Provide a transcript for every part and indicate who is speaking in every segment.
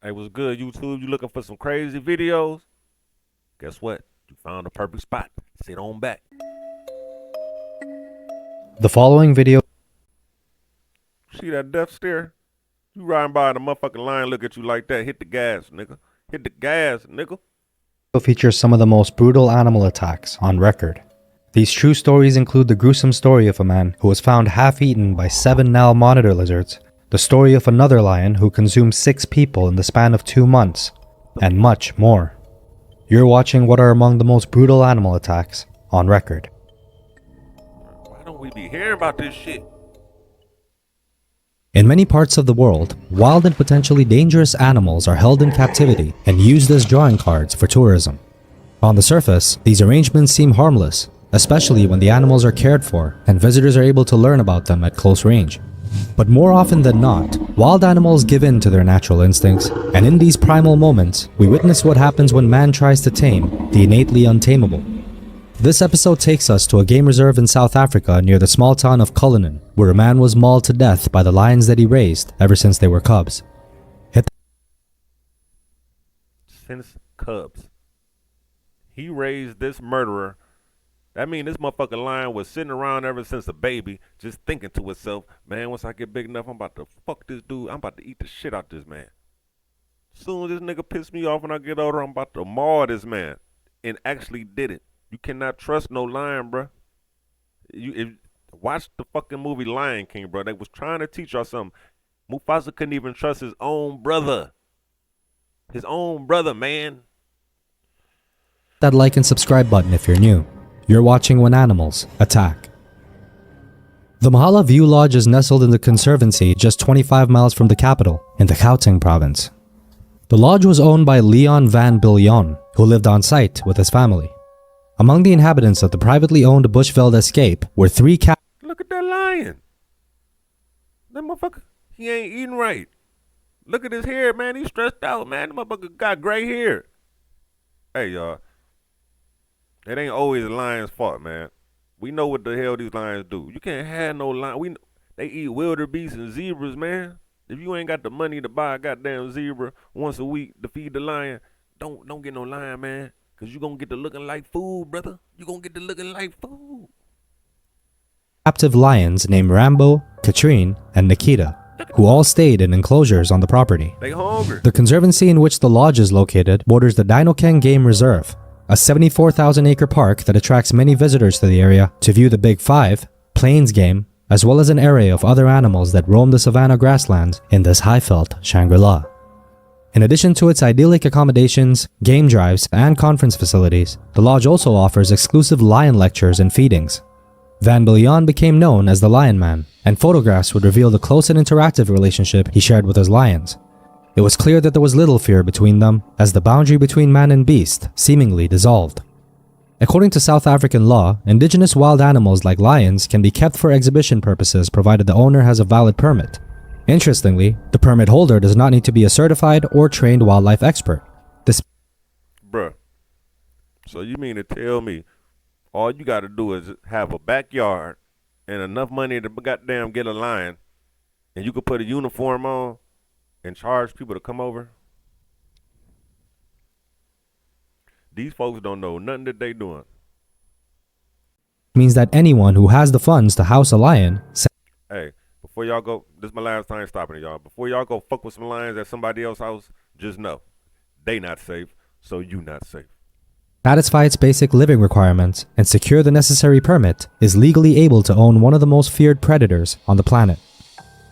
Speaker 1: Hey, what's good, YouTube? You looking for some crazy videos? Guess what? You found the perfect spot. Sit on back.
Speaker 2: The following video
Speaker 1: See that death stare? You riding by and the motherfucking lion look at you like that. Hit the gas, nigga. Hit the gas, nigga.
Speaker 2: features some of the most brutal animal attacks on record. These true stories include the gruesome story of a man who was found half-eaten by 7 Nile monitor lizards, the story of another lion who consumed 6 people in the span of 2 months, and much more. You're watching what are among the most brutal animal attacks on record.
Speaker 1: Why don't we be hearing about this shit?
Speaker 2: In many parts of the world, wild and potentially dangerous animals are held in captivity and used as drawing cards for tourism. On the surface, these arrangements seem harmless, especially when the animals are cared for and visitors are able to learn about them at close range. But more often than not, wild animals give in to their natural instincts, and in these primal moments, we witness what happens when man tries to tame the innately untamable. This episode takes us to a game reserve in South Africa near the small town of Cullinan, where a man was mauled to death by the lions that he raised ever since they were cubs.
Speaker 1: Since cubs. He raised this murderer. That mean this motherfucking lion was sitting around ever since a baby, just thinking to itself, man, once I get big enough, I'm about to fuck this dude. I'm about to eat the shit out this man. Soon as this nigga piss me off when I get older, I'm about to maul this man. And actually did it. You cannot trust no lion, bruh. Watch the fucking movie Lion King, bro. They was trying to teach y'all something. Mufasa couldn't even trust his own brother. His own brother, man.
Speaker 2: That like and subscribe button if you're new. You're watching When Animals Attack. The Mahala View Lodge is nestled in the Conservancy just 25 miles from the capital, in the Gauteng province. The lodge was owned by Leon van Biljon, who lived on site with his family. Among the inhabitants of the privately owned Bushveld escape were 3 cats.
Speaker 1: Look at that lion. That motherfucker, he ain't eating right. Look at his hair, man. He's stressed out, man. The motherfucker got gray hair. Hey, y'all. It ain't always the lion's fault, man. We know what the hell these lions do. You can't have no lion. They eat wildebeests and zebras, man. If you ain't got the money to buy a goddamn zebra once a week to feed the lion, don't get no lion, man. Cause you gonna get to looking like food, brother. You gonna get to looking like food.
Speaker 2: Captive lions named Rambo, Katrine, and Nikita, who all stayed in enclosures on the property.
Speaker 1: They hungry.
Speaker 2: The conservancy in which the lodge is located borders the Dinokeng Game Reserve, a 74,000-acre park that attracts many visitors to the area to view the Big Five, plains game, as well as an array of other animals that roam the savanna grasslands in this high-felt Shangri-La. In addition to its idyllic accommodations, game drives, and conference facilities, the lodge also offers exclusive lion lectures and feedings. Van Biljon became known as the Lion Man, and photographs would reveal the close and interactive relationship he shared with his lions. It was clear that there was little fear between them, as the boundary between man and beast seemingly dissolved. According to South African law, indigenous wild animals like lions can be kept for exhibition purposes provided the owner has a valid permit. Interestingly, the permit holder does not need to be a certified or trained wildlife expert.
Speaker 1: Bruh. So you mean to tell me all you gotta do is have a backyard and enough money to goddamn get a lion, and you could put a uniform on and charge people to come over? These folks don't know nothing that they doing.
Speaker 2: Means that anyone who has the funds to house a lion.
Speaker 1: Hey, before y'all go, this is my last time stopping it, y'all. Before y'all go fuck with some lions at somebody else's house, just know they not safe, so you not safe.
Speaker 2: Satisfy its basic living requirements and secure the necessary permit, is legally able to own one of the most feared predators on the planet.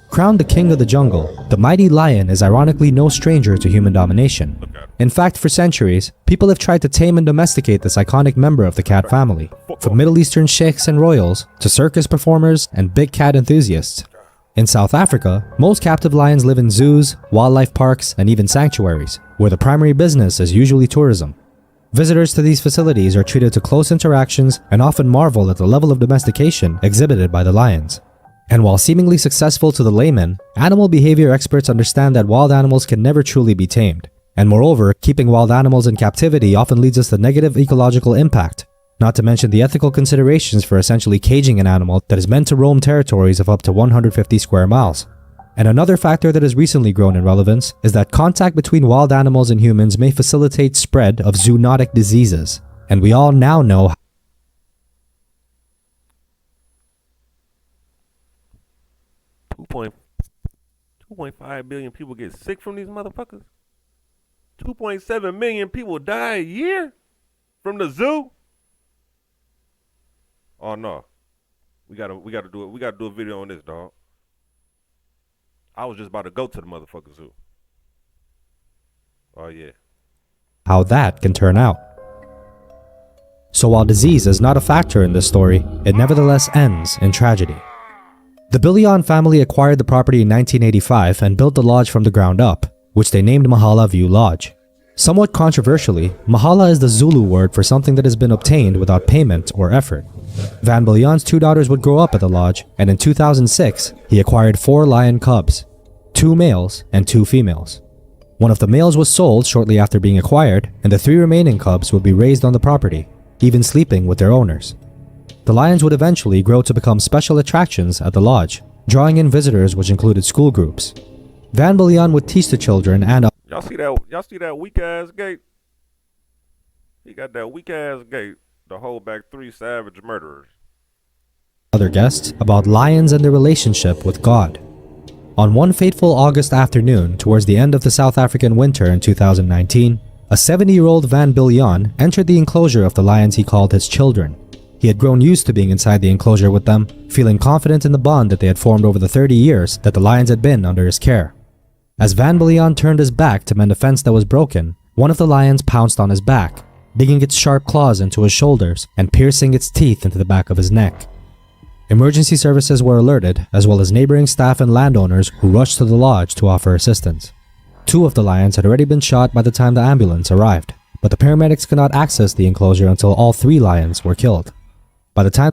Speaker 2: Crowned the king of the jungle, the mighty lion is ironically no stranger to human domination. In fact, for centuries, people have tried to tame and domesticate this iconic member of the cat family, from Middle Eastern sheikhs and royals to circus performers and big cat enthusiasts. In South Africa, most captive lions live in zoos, wildlife parks, and even sanctuaries, where the primary business is usually tourism. Visitors to these facilities are treated to close interactions and often marvel at the level of domestication exhibited by the lions. And while seemingly successful to the layman, animal behavior experts understand that wild animals can never truly be tamed. And moreover, keeping wild animals in captivity often leads us to negative ecological impact, not to mention the ethical considerations for essentially caging an animal that is meant to roam territories of up to 150 square miles. And another factor that has recently grown in relevance is that contact between wild animals and humans may facilitate spread of zoonotic diseases. And we all now know
Speaker 1: 2.5 billion people get sick from these motherfuckers. 2.7 million people die a year from the zoo. Oh no, we gotta do it. We gotta do a video on this, dog. I was just about to go to the motherfucking zoo. Oh yeah.
Speaker 2: how that can turn out. So while disease is not a factor in this story, it nevertheless ends in tragedy. The Billion family acquired the property in 1985 and built the lodge from the ground up, which they named Mahala View Lodge. Somewhat controversially, Mahala is the Zulu word for something that has been obtained without payment or effort. Van Billion's 2 daughters would grow up at the lodge, and in 2006, he acquired 4 lion cubs, 2 males and 2 females. One of the males was sold shortly after being acquired, and the 3 remaining cubs would be raised on the property, even sleeping with their owners. The lions would eventually grow to become special attractions at the lodge, drawing in visitors which included school groups. Van Billion would teach the children and
Speaker 1: Y'all see that weak ass gate? He got that weak ass gate to hold back 3 savage murderers.
Speaker 2: other guests about lions and their relationship with God. On one fateful August afternoon towards the end of the South African winter in 2019, a 70-year-old Van Billion entered the enclosure of the lions he called his children. He had grown used to being inside the enclosure with them, feeling confident in the bond that they had formed over the 30 years that the lions had been under his care. As Van Billion turned his back to mend a fence that was broken, one of the lions pounced on his back, digging its sharp claws into his shoulders and piercing its teeth into the back of his neck. Emergency services were alerted, as well as neighboring staff and landowners who rushed to the lodge to offer assistance. 2 of the lions had already been shot by the time the ambulance arrived, but the paramedics could not access the enclosure until all 3 lions were killed. By the time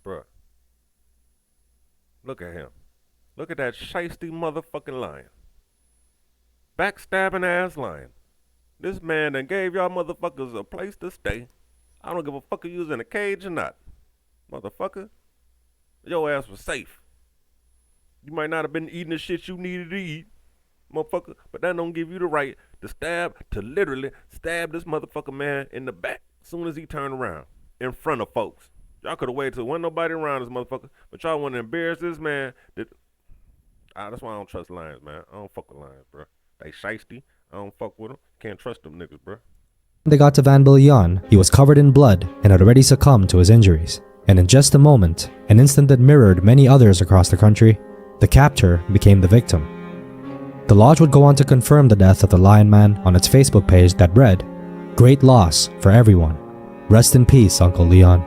Speaker 1: Bruh. Look at him. Look at that shiesty motherfucking lion. Backstabbing ass lion. This man done gave y'all motherfuckers a place to stay. I don't give a fuck if you was in a cage or not. Motherfucker. Your ass was safe. You might not have been eating the shit you needed to eat, motherfucker, but that don't give you the right to literally stab this motherfucker man in the back as soon as he turned around in front of folks. Y'all could have waited till wasn't nobody around this motherfucker, but y'all want to embarrass this man. That's why I don't trust lions, man. I don't fuck with lions, bro. They shiesty. I don't fuck with them. Can't trust them niggas, bro.
Speaker 2: they got to Van Billion, he was covered in blood and had already succumbed to his injuries. And in just a moment, an instant that mirrored many others across the country, the captor became the victim. The lodge would go on to confirm the death of the Lion Man on its Facebook page that read, "Great loss for everyone. Rest in peace, Uncle Leon."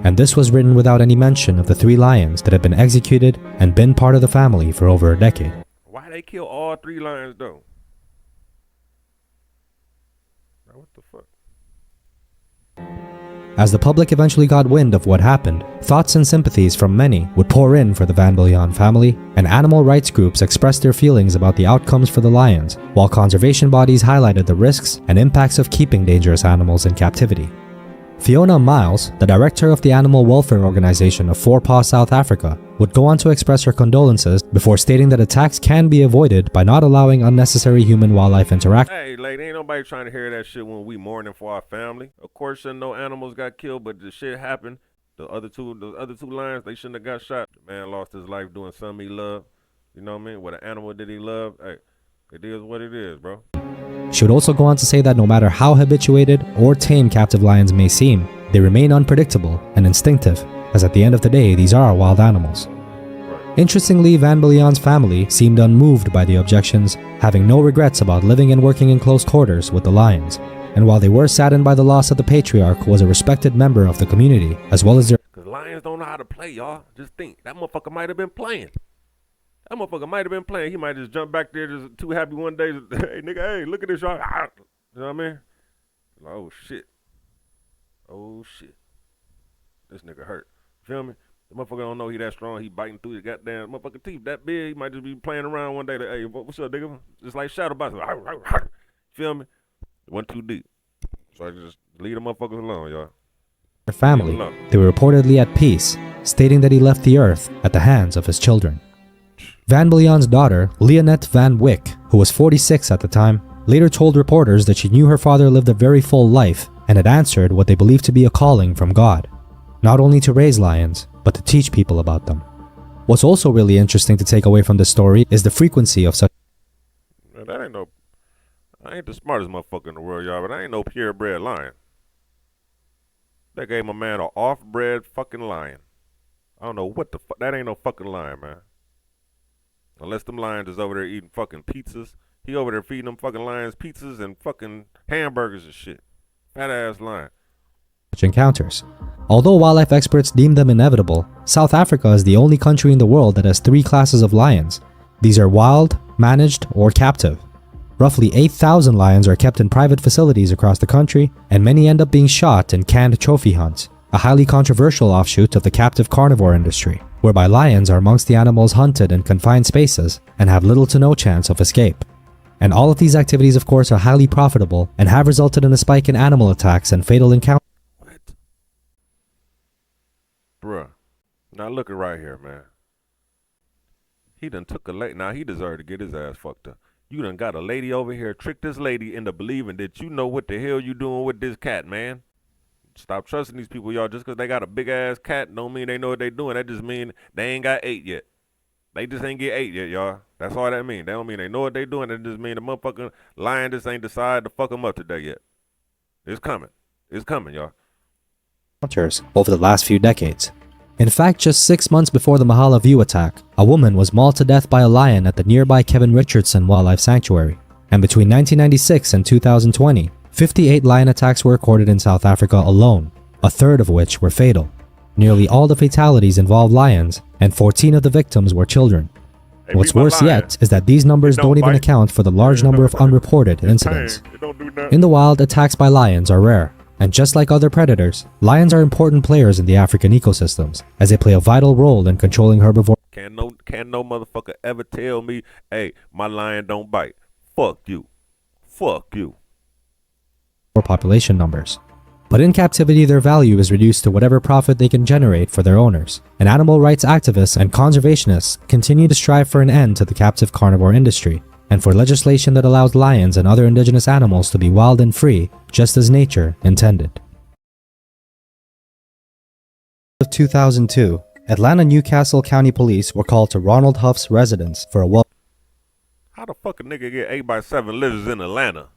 Speaker 2: And this was written without any mention of the 3 lions that had been executed and been part of the family for over a decade.
Speaker 1: Why they kill all 3 lions though? Now, what the fuck?
Speaker 2: As the public eventually got wind of what happened, thoughts and sympathies from many would pour in for the Van Billion family, and animal rights groups expressed their feelings about the outcomes for the lions, while conservation bodies highlighted the risks and impacts of keeping dangerous animals in captivity. Fiona Miles, the director of the animal welfare organization of Four Paw South Africa, would go on to express her condolences before stating that attacks can be avoided by not allowing unnecessary human-wildlife interaction.
Speaker 1: Hey, lady, ain't nobody trying to hear that shit when we mourning for our family. Of course, shouldn't no animals got killed, but the shit happened. The other two lions, they shouldn't have got shot. The man lost his life doing something he loved. You know what I mean? What an animal did he love? Hey, it is what it is, bro.
Speaker 2: She would also go on to say that no matter how habituated or tame captive lions may seem, they remain unpredictable and instinctive, as at the end of the day, these are wild animals. Interestingly, Van Billion's family seemed unmoved by the objections, having no regrets about living and working in close quarters with the lions. And while they were saddened by the loss of the patriarch, was a respected member of the community, as well as their
Speaker 1: Because lions don't know how to play, y'all. Just think, that motherfucker might have been playing. That motherfucker might have been playing. He might just jump back there just too happy one day. Hey, nigga, hey, look at this, y'all. You know what I mean? Like, oh, shit. Oh, shit. This nigga hurt. Feel me? The motherfucker don't know he that strong. He biting through his goddamn motherfucking teeth that big. He might just be playing around one day. Like, hey, what's up, nigga? Just like shadow boxing. Feel me? Went too deep. So I just leave the motherfuckers alone, y'all.
Speaker 2: family, they were reportedly at peace, stating that he left the earth at the hands of his children. Van Billion's daughter, Leonette Van Wyck, who was 46 at the time, later told reporters that she knew her father lived a very full life and had answered what they believed to be a calling from God, not only to raise lions, but to teach people about them. What's also really interesting to take away from this story is the frequency of such.
Speaker 1: Man, I ain't the smartest motherfucker in the world, y'all, but I ain't no purebred lion. They gave my man an off-bred fucking lion. I don't know what the fuck. That ain't no fucking lion, man. Unless them lions is over there eating fucking pizzas. He over there feeding them fucking lions pizzas and fucking hamburgers and shit. Fat ass lion.
Speaker 2: Encounters. Although wildlife experts deem them inevitable, South Africa is the only country in the world that has 3 classes of lions. These are wild, managed, or captive. Roughly 8,000 lions are kept in private facilities across the country, and many end up being shot in canned trophy hunts, a highly controversial offshoot of the captive carnivore industry, whereby lions are amongst the animals hunted in confined spaces and have little to no chance of escape. And all of these activities, of course, are highly profitable and have resulted in a spike in animal attacks and fatal encounters.
Speaker 1: What? Bruh. Now look at right here, man. He done took a lady. Now he deserved to get his ass fucked up. You done got a lady over here, tricked this lady into believing that you know what the hell you doing with this cat, man. Stop trusting these people, y'all. Just because they got a big ass cat don't mean they know what they doing. That just mean they ain't got ate yet. They just ain't get ate yet, y'all. That's all that mean. That don't mean they know what they doing. That just mean the motherfucking lion just ain't decided to fuck them up today yet. It's coming. It's coming, y'all.
Speaker 2: Over the last few decades. In fact, just 6 months before the Mahala View attack, a woman was mauled to death by a lion at the nearby Kevin Richardson Wildlife Sanctuary. And between 1996 and 2020, 58 lion attacks were recorded in South Africa alone, a third of which were fatal. Nearly all the fatalities involved lions, and 14 of the victims were children.
Speaker 1: Hey,
Speaker 2: What's worse yet is that these numbers don't even account for the large number of unreported incidents. In the wild, attacks by lions are rare. And just like other predators, lions are important players in the African ecosystems, as they play a vital role in controlling herbivore.
Speaker 1: Can no motherfucker ever tell me, hey, my lion don't bite. Fuck you. Fuck you.
Speaker 2: Population numbers. But in captivity, their value is reduced to whatever profit they can generate for their owners. And animal rights activists and conservationists continue to strive for an end to the captive carnivore industry, and for legislation that allows lions and other indigenous animals to be wild and free, just as nature intended. In 2002, Atlanta Newcastle County Police were called to Ronald Huff's residence for a
Speaker 1: How the fuck a nigga get 8x7 lizards in Atlanta?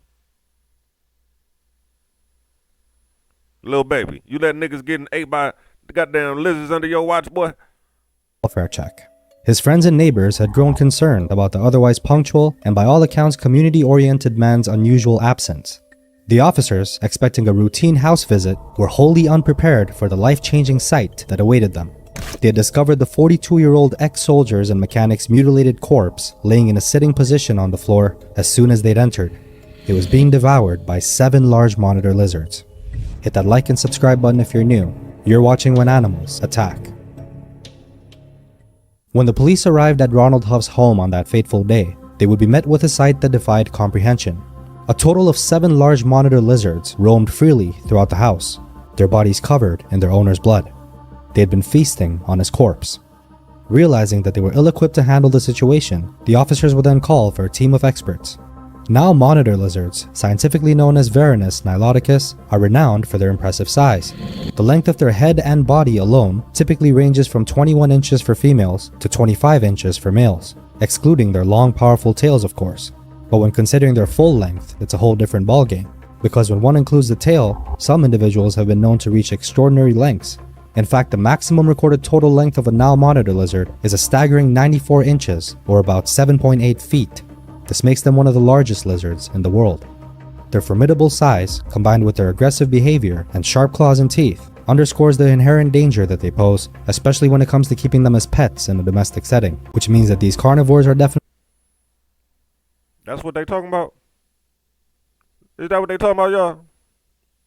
Speaker 1: Little baby, you let niggas getting 8 by the goddamn lizards under your watch, boy?
Speaker 2: welfare check. His friends and neighbors had grown concerned about the otherwise punctual and by all accounts community-oriented man's unusual absence. The officers, expecting a routine house visit, were wholly unprepared for the life-changing sight that awaited them. They had discovered the 42-year-old ex-soldier's and mechanic's mutilated corpse laying in a sitting position on the floor as soon as they'd entered. It was being devoured by 7 large monitor lizards. Hit that like and subscribe button if you're new. You're watching When Animals Attack. When the police arrived at Ronald Huff's home on that fateful day, they would be met with a sight that defied comprehension. A total of 7 large monitor lizards roamed freely throughout the house, their bodies covered in their owner's blood. They had been feasting on his corpse. Realizing that they were ill-equipped to handle the situation, the officers would then call for a team of experts. Now monitor lizards, scientifically known as Varanus niloticus, are renowned for their impressive size. The length of their head and body alone typically ranges from 21 inches for females to 25 inches for males, excluding their long, powerful tails, of course. But when considering their full length, it's a whole different ballgame, because when one includes the tail, some individuals have been known to reach extraordinary lengths. In fact, the maximum recorded total length of a Nile monitor lizard is a staggering 94 inches, or about 7.8 feet. This makes them one of the largest lizards in the world. Their formidable size, combined with their aggressive behavior and sharp claws and teeth, underscores the inherent danger that they pose, especially when it comes to keeping them as pets in a domestic setting, which means that these carnivores are definitely...
Speaker 1: That's what they talking about? Is that what they talking about, y'all?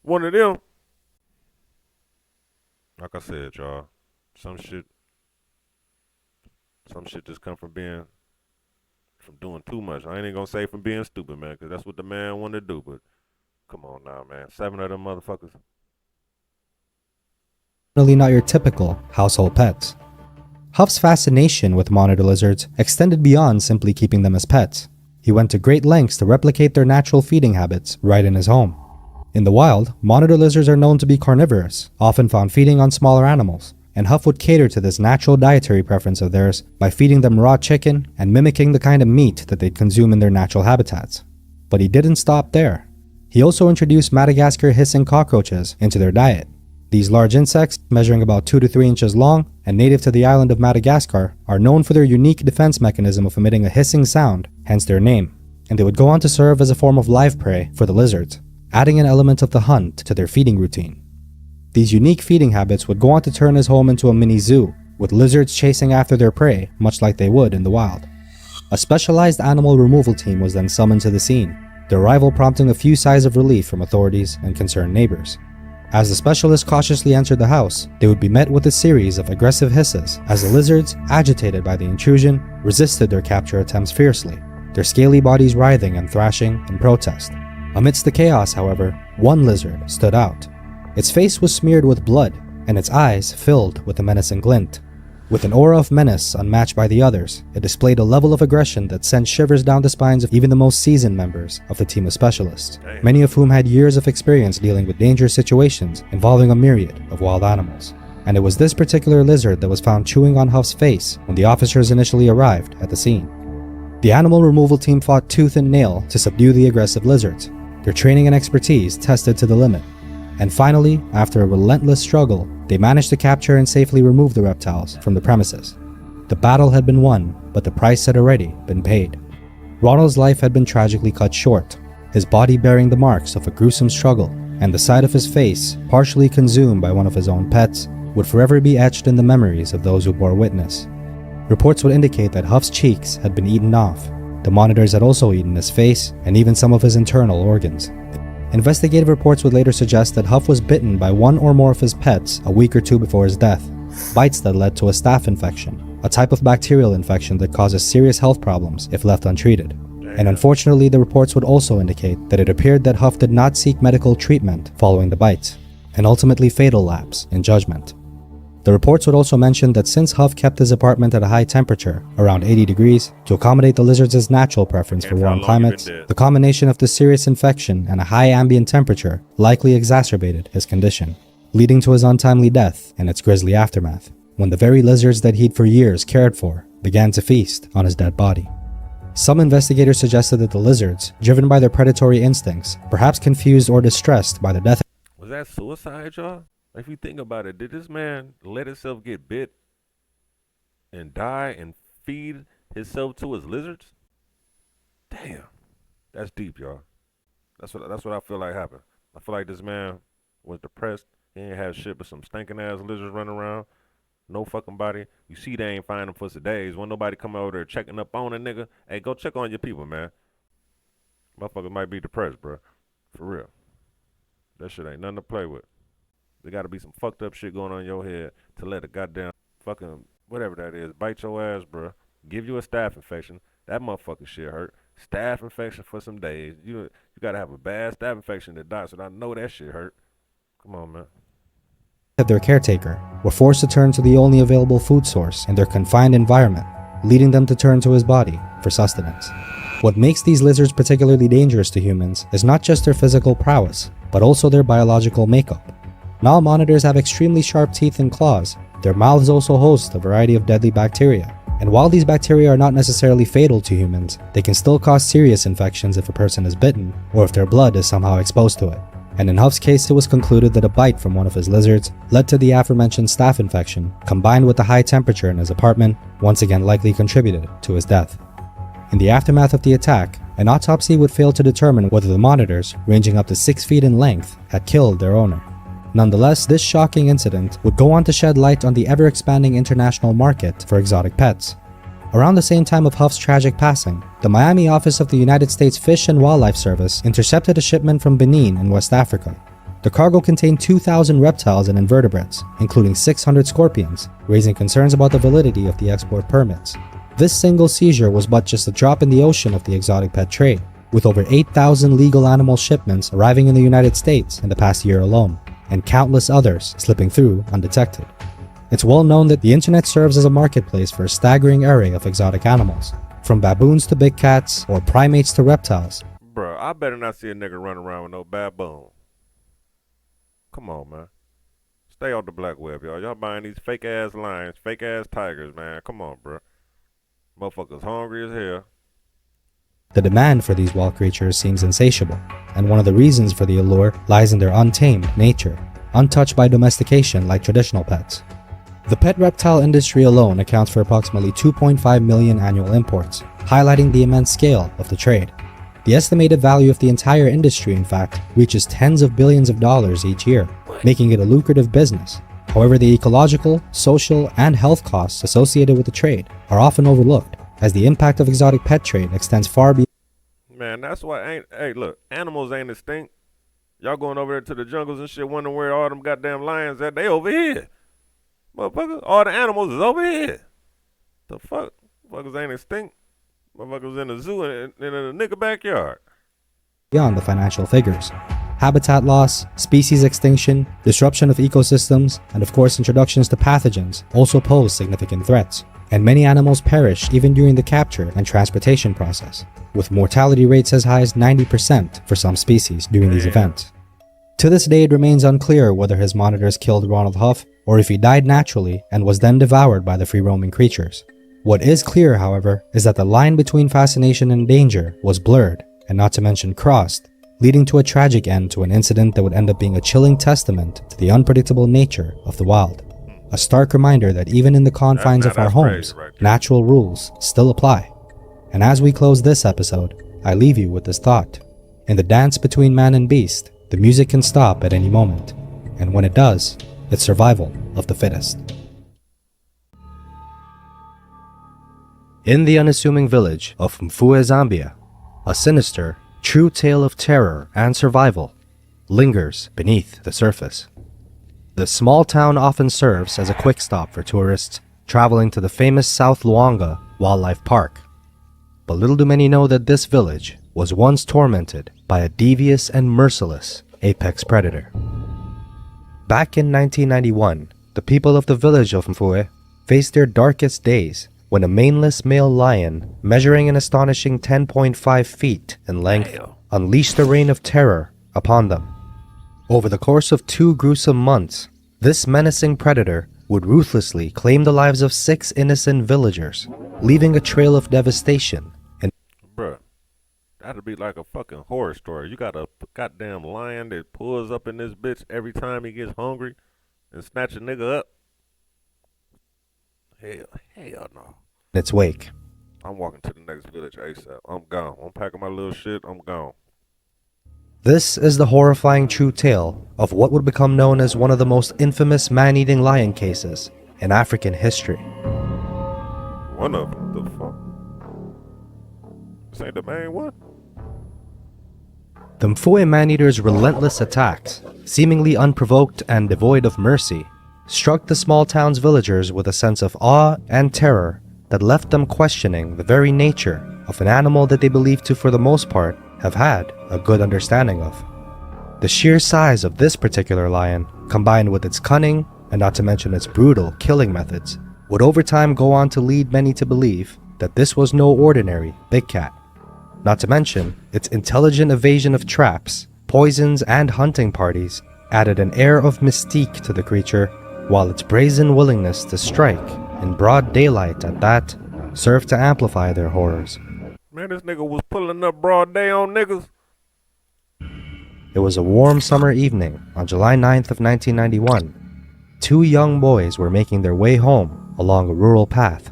Speaker 1: One of them? Like I said, y'all, some shit just come from doing too much. I ain't even gonna say from being stupid, man, because that's what the man wanted to do, but come on now, man. 7 of them motherfuckers.
Speaker 2: Not your typical household pets. Huff's fascination with monitor lizards extended beyond simply keeping them as pets. He went to great lengths to replicate their natural feeding habits right in his home. In the wild, monitor lizards are known to be carnivorous, often found feeding on smaller animals, and Huff would cater to this natural dietary preference of theirs by feeding them raw chicken and mimicking the kind of meat that they'd consume in their natural habitats. But he didn't stop there. He also introduced Madagascar hissing cockroaches into their diet. These large insects, measuring about 2 to 3 inches long and native to the island of Madagascar, are known for their unique defense mechanism of emitting a hissing sound, hence their name, and they would go on to serve as a form of live prey for the lizards, adding an element of the hunt to their feeding routine. These unique feeding habits would go on to turn his home into a mini zoo, with lizards chasing after their prey, much like they would in the wild. A specialized animal removal team was then summoned to the scene, their arrival prompting a few sighs of relief from authorities and concerned neighbors. As the specialists cautiously entered the house, they would be met with a series of aggressive hisses as the lizards, agitated by the intrusion, resisted their capture attempts fiercely, their scaly bodies writhing and thrashing in protest. Amidst the chaos, however, one lizard stood out. Its face was smeared with blood, and its eyes filled with a menacing glint. With an aura of menace unmatched by the others, it displayed a level of aggression that sent shivers down the spines of even the most seasoned members of the team of specialists, many of whom had years of experience dealing with dangerous situations involving a myriad of wild animals. And it was this particular lizard that was found chewing on Huff's face when the officers initially arrived at the scene. The animal removal team fought tooth and nail to subdue the aggressive lizards, their training and expertise tested to the limit. And finally, after a relentless struggle, they managed to capture and safely remove the reptiles from the premises. The battle had been won, but the price had already been paid. Ronald's life had been tragically cut short, his body bearing the marks of a gruesome struggle, and the side of his face, partially consumed by one of his own pets, would forever be etched in the memories of those who bore witness. Reports would indicate that Huff's cheeks had been eaten off. The monitors had also eaten his face and even some of his internal organs. Investigative reports would later suggest that Huff was bitten by one or more of his pets a week or two before his death, bites that led to a staph infection, a type of bacterial infection that causes serious health problems if left untreated. And unfortunately, the reports would also indicate that it appeared that Huff did not seek medical treatment following the bites, an ultimately fatal lapse in judgment. The reports would also mention that since Huff kept his apartment at a high temperature, around 80 degrees, to accommodate the lizard's natural preference for warm climates, the combination of the serious infection and a high ambient temperature likely exacerbated his condition, leading to his untimely death and its grisly aftermath, when the very lizards that he'd for years cared for began to feast on his dead body. Some investigators suggested that the lizards, driven by their predatory instincts, perhaps confused or distressed by the death.
Speaker 1: Was that suicide, y'all? If you think about it, did this man let himself get bit and die and feed himself to his lizards? Damn, that's deep, y'all. That's what I feel like happened. I feel like this man was depressed. He ain't have shit but some stinking ass lizards running around. No fucking body. You see they ain't find him for some days. When nobody come over there checking up on a nigga, hey, go check on your people, man. Motherfuckers might be depressed, bro. For real. That shit ain't nothing to play with. There gotta be some fucked up shit going on in your head to let a goddamn fucking whatever that is bite your ass, bro. Give you a staph infection. That motherfucking shit hurt. Staph infection for some days. You gotta have a bad staph infection to die, so I know that shit hurt. Come on, man.
Speaker 2: Their caretaker were forced to turn to the only available food source in their confined environment, leading them to turn to his body for sustenance. What makes these lizards particularly dangerous to humans is not just their physical prowess, but also their biological makeup. Now monitors have extremely sharp teeth and claws. Their mouths also host a variety of deadly bacteria. And while these bacteria are not necessarily fatal to humans, they can still cause serious infections if a person is bitten, or if their blood is somehow exposed to it. And in Huff's case, it was concluded that a bite from one of his lizards led to the aforementioned staph infection, combined with the high temperature in his apartment, once again likely contributed to his death. In the aftermath of the attack, an autopsy would fail to determine whether the monitors, ranging up to 6 feet in length, had killed their owner. Nonetheless, this shocking incident would go on to shed light on the ever-expanding international market for exotic pets. Around the same time of Huff's tragic passing, the Miami office of the United States Fish and Wildlife Service intercepted a shipment from Benin in West Africa. The cargo contained 2,000 reptiles and invertebrates, including 600 scorpions, raising concerns about the validity of the export permits. This single seizure was but just a drop in the ocean of the exotic pet trade, with over 8,000 legal animal shipments arriving in the United States in the past year alone, and countless others slipping through undetected. It's well known that the internet serves as a marketplace for a staggering array of exotic animals, from baboons to big cats or primates to reptiles.
Speaker 1: Bruh, I better not see a nigga run around with no baboon. Come on, man. Stay off the black web, y'all. Y'all buying these fake ass lions, fake ass tigers, man. Come on, bruh. Motherfuckers hungry as hell.
Speaker 2: The demand for these wild creatures seems insatiable, and one of the reasons for the allure lies in their untamed nature, untouched by domestication like traditional pets. The pet reptile industry alone accounts for approximately 2.5 million annual imports, highlighting the immense scale of the trade. The estimated value of the entire industry, in fact, reaches tens of billions of dollars each year, making it a lucrative business. However, the ecological, social, and health costs associated with the trade are often overlooked, as the impact of exotic pet trade extends far beyond.
Speaker 1: Man, that's why hey, look, animals ain't extinct. Y'all going over there to the jungles and shit, wondering where all them goddamn lions at. They over here. Motherfucker, all the animals is over here. The fuck? Motherfuckers ain't extinct. Motherfuckers in the zoo and in a nigga backyard.
Speaker 2: Beyond the financial figures. Habitat loss, species extinction, disruption of ecosystems, and of course introductions to pathogens also pose significant threats, and many animals perish even during the capture and transportation process, with mortality rates as high as 90% for some species during these events. To this day, it remains unclear whether his monitors killed Ronald Huff or if he died naturally and was then devoured by the free-roaming creatures. What is clear, however, is that the line between fascination and danger was blurred, and not to mention crossed, leading to a tragic end to an incident that would end up being a chilling testament to the unpredictable nature of the wild. A stark reminder that even in the confines of our homes, natural rules still apply. And as we close this episode, I leave you with this thought. In the dance between man and beast, the music can stop at any moment, and when it does, it's survival of the fittest. In the unassuming village of Mfue, Zambia, a sinister, true tale of terror and survival lingers beneath the surface. The small town often serves as a quick stop for tourists traveling to the famous South Luangwa Wildlife Park. But little do many know that this village was once tormented by a devious and merciless apex predator. Back in 1991, the people of the village of Mfue faced their darkest days when a maneless male lion, measuring an astonishing 10.5 feet in length, unleashed a reign of terror upon them. Over the course of 2 gruesome months, this menacing predator would ruthlessly claim the lives of 6 innocent villagers, leaving a trail of devastation. And
Speaker 1: Bruh, that'd be like a fucking horror story. You got a goddamn lion that pulls up in this bitch every time he gets hungry and snatch a nigga up. Hell no.
Speaker 2: in its wake.
Speaker 1: I'm walking to the next village ASAP. I'm gone. I'm packing my little shit. I'm gone.
Speaker 2: This is the horrifying true tale of what would become known as one of the most infamous man-eating lion cases in African history.
Speaker 1: One of them. The fuck? This ain't the main one?
Speaker 2: The Mfue man-eater's relentless attacks, seemingly unprovoked and devoid of mercy, struck the small town's villagers with a sense of awe and terror that left them questioning the very nature of an animal that they believed to, for the most part, have had a good understanding of. The sheer size of this particular lion, combined with its cunning, and not to mention its brutal killing methods, would over time go on to lead many to believe that this was no ordinary big cat. Not to mention, its intelligent evasion of traps, poisons, and hunting parties added an air of mystique to the creature, while its brazen willingness to strike in broad daylight at that served to amplify their horrors.
Speaker 1: Man, this nigga was pulling up broad day on niggas.
Speaker 2: It was a warm summer evening on July 9th of 1991. 2 young boys were making their way home along a rural path.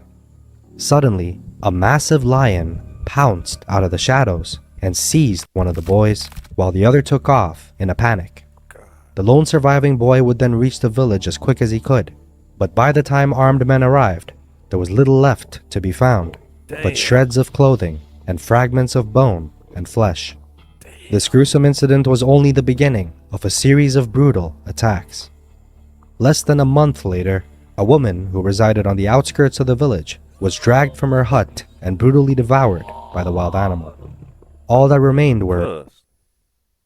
Speaker 2: Suddenly, a massive lion pounced out of the shadows and seized one of the boys, while the other took off in a panic. The lone surviving boy would then reach the village as quick as he could, but by the time armed men arrived, there was little left to be found but shreds of clothing and fragments of bone and flesh. This gruesome incident was only the beginning of a series of brutal attacks. Less than a month later, a woman who resided on the outskirts of the village was dragged from her hut and brutally devoured by the wild animal. All that remained were...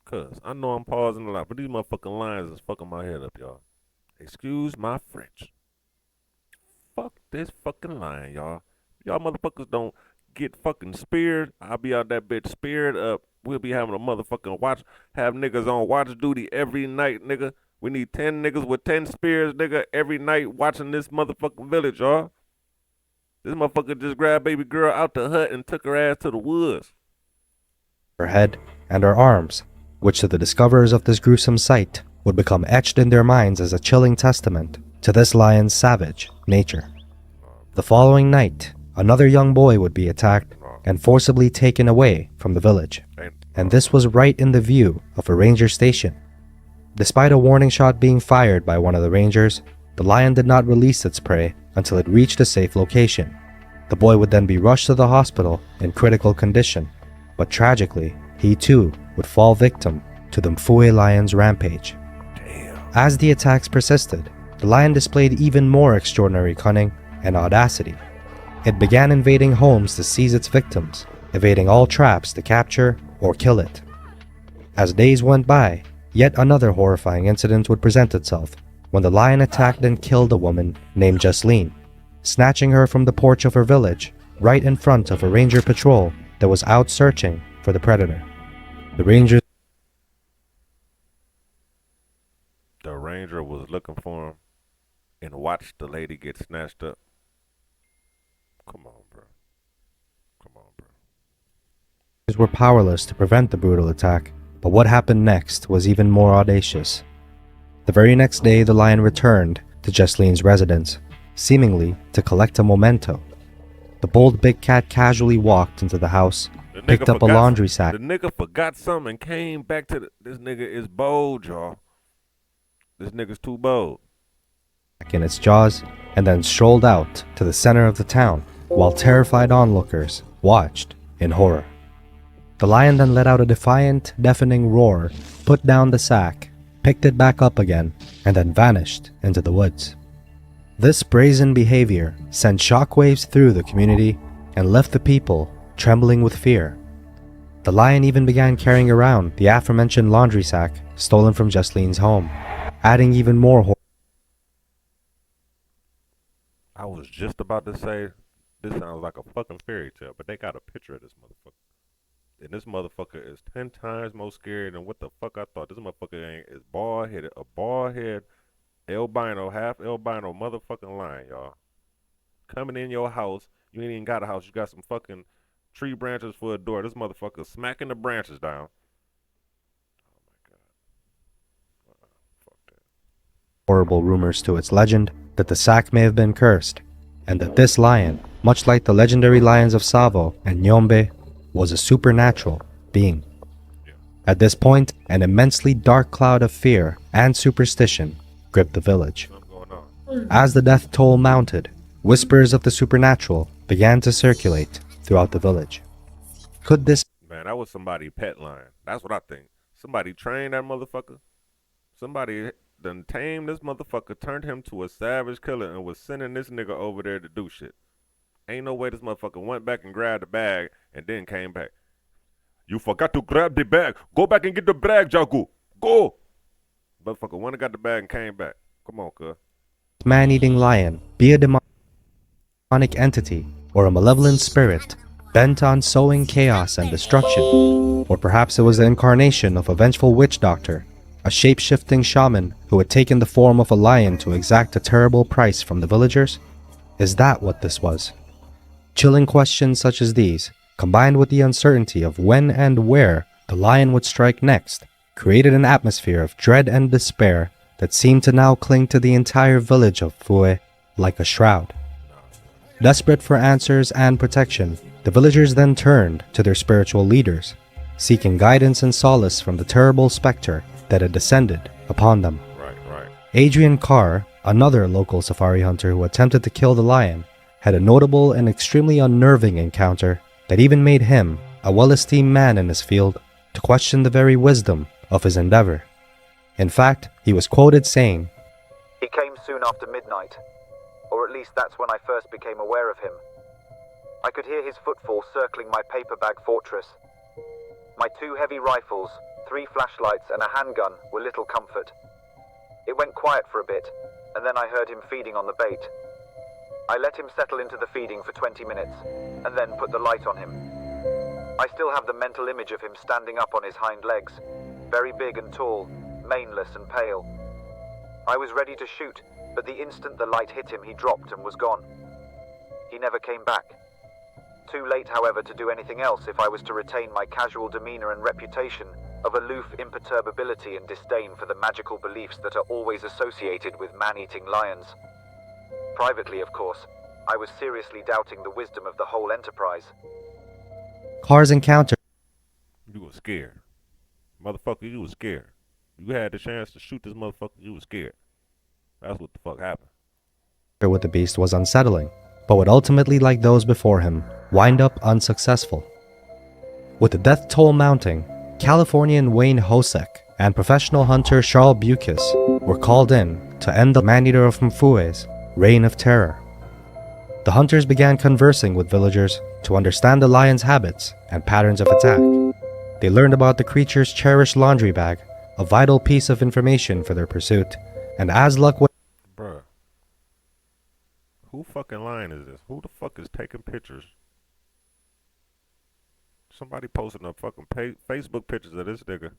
Speaker 1: Cuz, I know I'm pausing a lot, but these motherfucking lions is fucking my head up, y'all. Excuse my French. fuck this fucking lion, y'all. Y'all motherfuckers don't get fucking speared. I'll be out that bitch speared up. We'll be having a motherfucking have niggas on watch duty every night, nigga. We need 10 niggas with 10 spears, nigga, every night watching this motherfucking village, y'all. This motherfucker just grabbed baby girl out the hut and took her ass to the woods.
Speaker 2: Her head and her arms, which to the discoverers of this gruesome sight would become etched in their minds as a chilling testament to this lion's savage nature. The following night, another young boy would be attacked and forcibly taken away from the village, and this was right in the view of a ranger station. Despite a warning shot being fired by one of the rangers, the lion did not release its prey until it reached a safe location. The boy would then be rushed to the hospital in critical condition, but tragically, he too would fall victim to the Mfue lion's rampage. As the attacks persisted, the lion displayed even more extraordinary cunning and audacity. It began invading homes to seize its victims, evading all traps to capture or kill it. As days went by, yet another horrifying incident would present itself when the lion attacked and killed a woman named Jasleen, snatching her from the porch of her village right in front of a ranger patrol that was out searching for the predator. The
Speaker 1: ranger was looking for him and watched the lady get snatched up. Come on, bro.
Speaker 2: were powerless to prevent the brutal attack, but what happened next was even more audacious. The very next day, the lion returned to Jasleen's residence, seemingly to collect a memento. The bold big cat casually walked into the house, picked up a laundry sack.
Speaker 1: The nigga forgot something and came back to this nigga is bold, y'all. This nigga's too bold.
Speaker 2: In its jaws, and then strolled out to the center of the town, while terrified onlookers watched in horror. The lion then let out a defiant, deafening roar, put down the sack, picked it back up again, and then vanished into the woods. This brazen behavior sent shockwaves through the community and left the people trembling with fear. The lion even began carrying around the aforementioned laundry sack stolen from Jasleen's home, adding even more horror.
Speaker 1: I was just about to say, this sounds like a fucking fairy tale, but they got a picture of this motherfucker. And this motherfucker is 10 times more scary than what the fuck I thought. This motherfucker is bald-headed, a bald-head, albino, half albino motherfucking lion, y'all. Coming in your house, you ain't even got a house, you got some fucking tree branches for a door. This motherfucker smacking the branches down. Oh my god. Fuck that.
Speaker 2: Horrible rumors to its legend that the sack may have been cursed, and that this lion, much like the legendary lions of Tsavo and Nyombe, was a supernatural being. At this point, an immensely dark cloud of fear and superstition gripped the village. As the death toll mounted, whispers of the supernatural began to circulate throughout the village. Could this
Speaker 1: Man, that was somebody's pet lion. That's what I think. Somebody trained that motherfucker. Somebody done tamed this motherfucker, turned him to a savage killer, and was sending this nigga over there to do shit. Ain't no way this motherfucker went back and grabbed the bag and then came back. You forgot to grab the bag. Go back and get the bag, Jagu. Go. Motherfucker went and got the bag and came back. Come on, cuz.
Speaker 2: man-eating lion be a demonic entity or a malevolent spirit bent on sowing chaos and destruction? Or perhaps it was the incarnation of a vengeful witch doctor, a shape-shifting shaman who had taken the form of a lion to exact a terrible price from the villagers? Is that what this was? Chilling questions such as these, combined with the uncertainty of when and where the lion would strike next, created an atmosphere of dread and despair that seemed to now cling to the entire village of Fue like a shroud. Desperate for answers and protection, the villagers then turned to their spiritual leaders, seeking guidance and solace from the terrible specter that had descended upon them.
Speaker 1: Right.
Speaker 2: Adrian Carr, another local safari hunter who attempted to kill the lion, had a notable and extremely unnerving encounter that even made him, a well-esteemed man in his field, to question the very wisdom of his endeavor. In fact, he was quoted saying,
Speaker 3: "He came soon after midnight, or at least that's when I first became aware of him. I could hear his footfall circling my paper bag fortress. My 2 heavy rifles, 3 flashlights and a handgun were little comfort. It went quiet for a bit, and then I heard him feeding on the bait. I let him settle into the feeding for 20 minutes, and then put the light on him. I still have the mental image of him standing up on his hind legs, very big and tall, maneless and pale. I was ready to shoot, but the instant the light hit him, he dropped and was gone. He never came back. Too late, however, to do anything else if I was to retain my casual demeanor and reputation of aloof imperturbability and disdain for the magical beliefs that are always associated with man-eating lions. Privately, of course, I was seriously doubting the wisdom of the whole enterprise.
Speaker 2: Cars encounter
Speaker 1: You was scared. Motherfucker, you was scared. You had the chance to shoot this motherfucker, you was scared. That's what the fuck happened.
Speaker 2: with the beast was unsettling, but would ultimately, like those before him, wind up unsuccessful. With the death toll mounting, Californian Wayne Hosek and professional hunter Charles Bukis were called in to end the man-eater of Mfue's reign of terror. The hunters began conversing with villagers to understand the lion's habits and patterns of attack. They learned about the creature's cherished laundry bag, a vital piece of information for their pursuit, and as luck would
Speaker 1: Bruh. Who fucking lying is this? Who the fuck is taking pictures? Somebody posting up fucking Facebook pictures of this nigga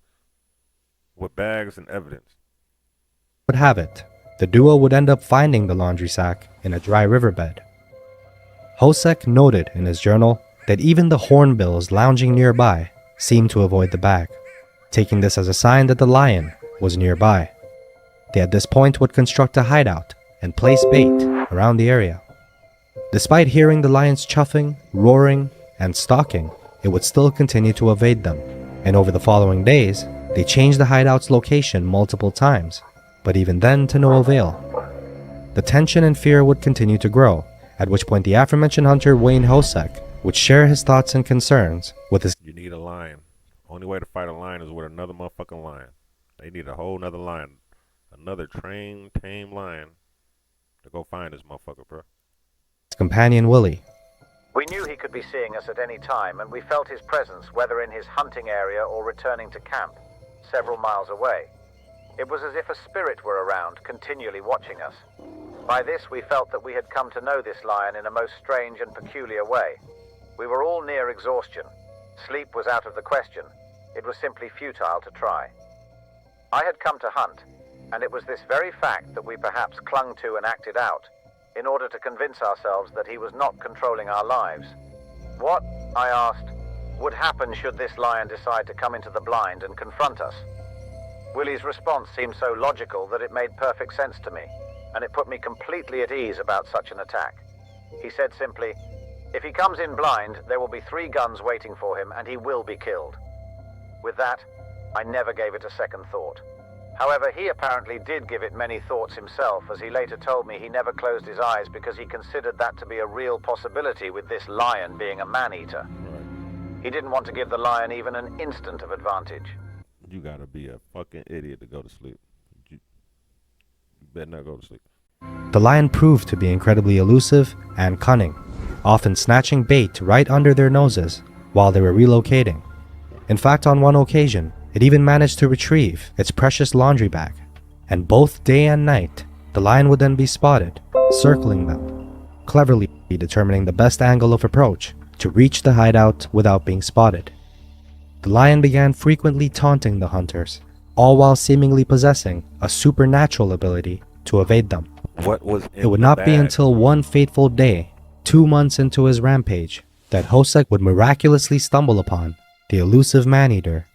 Speaker 1: with bags and evidence.
Speaker 2: have it, the duo would end up finding the laundry sack in a dry riverbed. Hosek noted in his journal that even the hornbills lounging nearby seemed to avoid the bag, taking this as a sign that the lion was nearby. They at this point would construct a hideout and place bait around the area. Despite hearing the lion's chuffing, roaring, and stalking, it would still continue to evade them, and over the following days, they changed the hideout's location multiple times, but even then to no avail. The tension and fear would continue to grow, at which point the aforementioned hunter Wayne Hosek would share his thoughts and concerns with his
Speaker 1: You need a lion. Only way to fight a lion is with another motherfucking lion. They need a whole nother lion. Another trained, tame lion to go find this motherfucker, bro.
Speaker 2: companion Willie.
Speaker 3: We knew he could be seeing us at any time, and we felt his presence, whether in his hunting area or returning to camp, several miles away. It was as if a spirit were around, continually watching us. By this, we felt that we had come to know this lion in a most strange and peculiar way. We were all near exhaustion. Sleep was out of the question. It was simply futile to try. I had come to hunt, and it was this very fact that we perhaps clung to and acted out, in order to convince ourselves that he was not controlling our lives. What, I asked, would happen should this lion decide to come into the blind and confront us? Willie's response seemed so logical that it made perfect sense to me, and it put me completely at ease about such an attack. He said simply, "If he comes in blind, there will be 3 guns waiting for him, and he will be killed." With that, I never gave it a second thought. However, he apparently did give it many thoughts himself, as he later told me he never closed his eyes because he considered that to be a real possibility with this lion being a man-eater. He didn't want to give the lion even an instant of advantage.
Speaker 1: You gotta be a fucking idiot to go to sleep. You better not go to sleep.
Speaker 2: The lion proved to be incredibly elusive and cunning, often snatching bait right under their noses while they were relocating. In fact, on one occasion, it even managed to retrieve its precious laundry bag, and both day and night, the lion would then be spotted, circling them, cleverly determining the best angle of approach to reach the hideout without being spotted. The lion began frequently taunting the hunters, all while seemingly possessing a supernatural ability to evade them.
Speaker 1: What was in
Speaker 2: It would
Speaker 1: the
Speaker 2: not be
Speaker 1: bag?
Speaker 2: until one fateful day, 2 months into his rampage, that Hosek would miraculously stumble upon the elusive man-eater.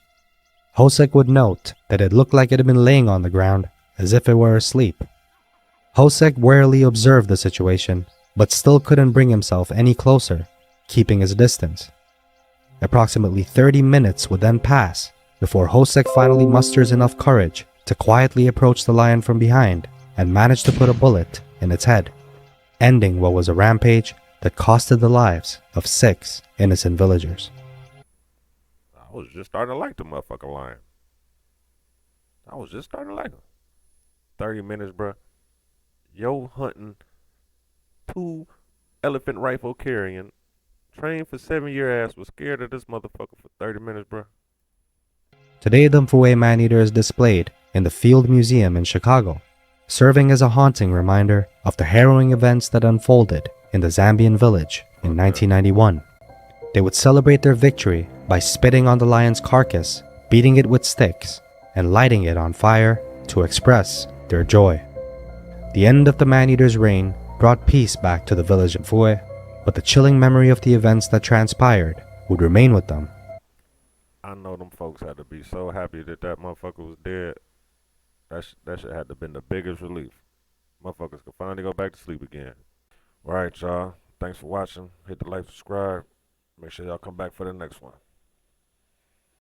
Speaker 2: Hosek would note that it looked like it had been laying on the ground as if it were asleep. Hosek warily observed the situation, but still couldn't bring himself any closer, keeping his distance. Approximately 30 minutes would then pass before Hosek finally musters enough courage to quietly approach the lion from behind and manage to put a bullet in its head, ending what was a rampage that costed the lives of 6 innocent villagers.
Speaker 1: I was just starting to like the motherfucking lion. I was just starting to like him. 30 minutes, bruh. Yo hunting 2 elephant rifle carrying, trained for 7-year ass was scared of this motherfucker for 30 minutes, bruh.
Speaker 2: Today, the Mfue man-eater is displayed in the Field Museum in Chicago. serving as a haunting reminder of the harrowing events that unfolded in the Zambian village in 1991. They would celebrate their victory by spitting on the lion's carcass, beating it with sticks, and lighting it on fire to express their joy. The end of the man-eater's reign brought peace back to the village of Fue, but the chilling memory of the events that transpired would remain with them.
Speaker 1: I know them folks had to be so happy that that motherfucker was dead. That shit had to been the biggest relief. Motherfuckers could finally go back to sleep again. Alright, y'all. Thanks for watching. Hit the like, subscribe. Make sure y'all come back for the next one.